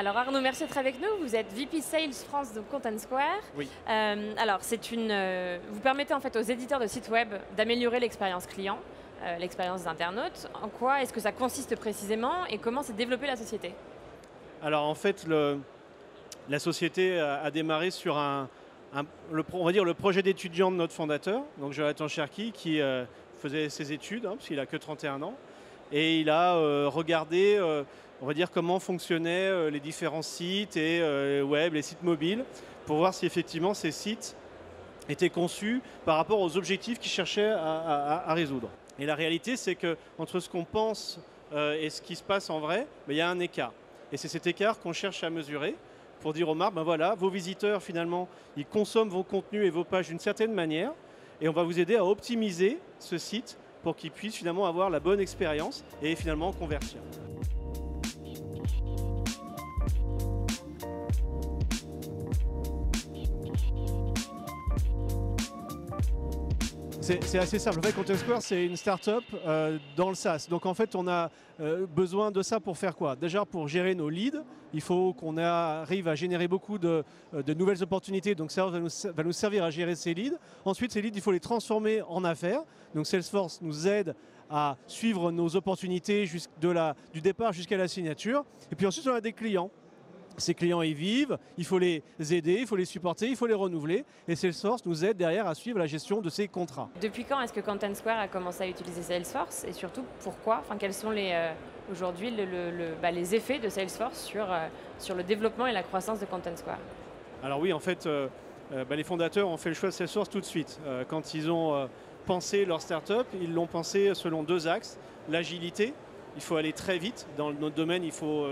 Alors Arnaud, merci d'être avec nous. Vous êtes VP Sales France de Content Square. Oui. Alors vous permettez en fait aux éditeurs de sites web d'améliorer l'expérience client, l'expérience des internautes. En quoi est-ce que ça consiste précisément et comment s'est développée la société? Alors en fait, la société a démarré sur on va dire le projet d'étudiant de notre fondateur, donc Jonathan Cherki, qui faisait ses études, parce qu'il n'a que 31 ans. Et il a regardé, on va dire, comment fonctionnaient les différents sites et web, les sites mobiles, pour voir si effectivement ces sites étaient conçus par rapport aux objectifs qu'il cherchait à résoudre. Et la réalité, c'est qu'entre ce qu'on pense et ce qui se passe en vrai, il y a un écart. Et c'est cet écart qu'on cherche à mesurer pour dire aux marques, voilà, vos visiteurs, finalement, ils consomment vos contenus et vos pages d'une certaine manière, et on va vous aider à optimiser ce site pour qu'ils puissent finalement avoir la bonne expérience et finalement convertir. C'est assez simple. En fait, Content Square, c'est une start-up dans le SaaS. Donc en fait, on a besoin de ça pour faire quoi? Déjà, pour gérer nos leads, il faut qu'on arrive à générer beaucoup de nouvelles opportunités. Donc ça va nous servir à gérer ces leads. Ensuite, ces leads, il faut les transformer en affaires. Donc Salesforce nous aide à suivre nos opportunités du départ jusqu'à la signature. Et puis ensuite, on a des clients. Ces clients y vivent, il faut les aider, il faut les supporter, il faut les renouveler. Et Salesforce nous aide derrière à suivre la gestion de ces contrats. Depuis quand est-ce que Content Square a commencé à utiliser Salesforce? Et surtout, pourquoi? Quels sont aujourd'hui les effets de Salesforce sur le développement et la croissance de Content Square? Alors oui, en fait, les fondateurs ont fait le choix de Salesforce tout de suite. Quand ils ont pensé leur startup, ils l'ont pensé selon deux axes. L'agilité. Il faut aller très vite. Dans notre domaine, il faut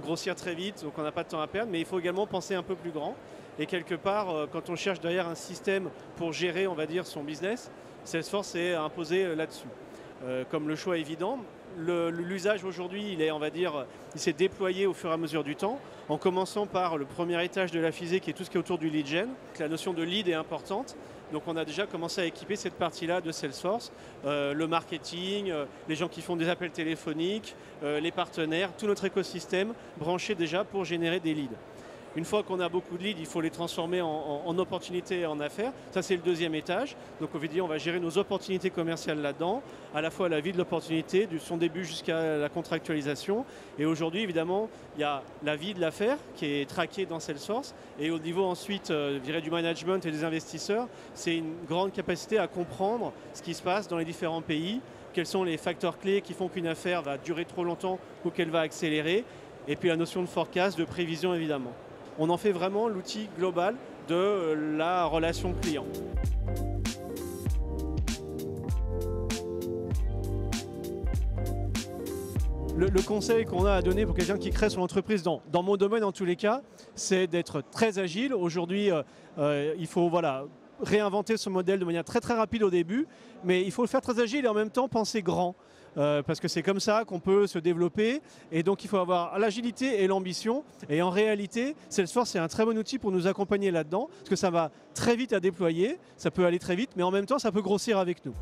grossir très vite, donc on n'a pas de temps à perdre. Mais il faut également penser un peu plus grand. Et quelque part, quand on cherche derrière un système pour gérer, on va dire, son business, Salesforce est imposé là-dessus. Comme le choix est évident, l'usage aujourd'hui, il s'est déployé au fur et à mesure du temps, en commençant par le premier étage de la fusée, qui est tout ce qui est autour du lead gen. La notion de lead est importante. Donc on a déjà commencé à équiper cette partie-là de Salesforce, le marketing, les gens qui font des appels téléphoniques, les partenaires, tout notre écosystème branché déjà pour générer des leads. Une fois qu'on a beaucoup de leads, il faut les transformer en opportunités et en affaires. Ça, c'est le deuxième étage. Donc, on va gérer nos opportunités commerciales là-dedans, à la fois la vie de l'opportunité, de son début jusqu'à la contractualisation. Et aujourd'hui, évidemment, il y a la vie de l'affaire qui est traquée dans Salesforce. Et au niveau ensuite, du management et des investisseurs, c'est une grande capacité à comprendre ce qui se passe dans les différents pays, quels sont les facteurs clés qui font qu'une affaire va durer trop longtemps ou qu'elle va accélérer. Et puis la notion de forecast, de prévision, évidemment. On en fait vraiment l'outil global de la relation client. Le conseil qu'on a à donner pour quelqu'un qui crée son entreprise, dans mon domaine en tous les cas, c'est d'être très agile. Aujourd'hui, il faut réinventer ce modèle de manière très très rapide au début, mais il faut le faire très agile et en même temps penser grand. Parce que c'est comme ça qu'on peut se développer et donc il faut avoir l'agilité et l'ambition et en réalité Salesforce c'est un très bon outil pour nous accompagner là-dedans parce que ça va très vite à déployer, ça peut aller très vite mais en même temps ça peut grossir avec nous.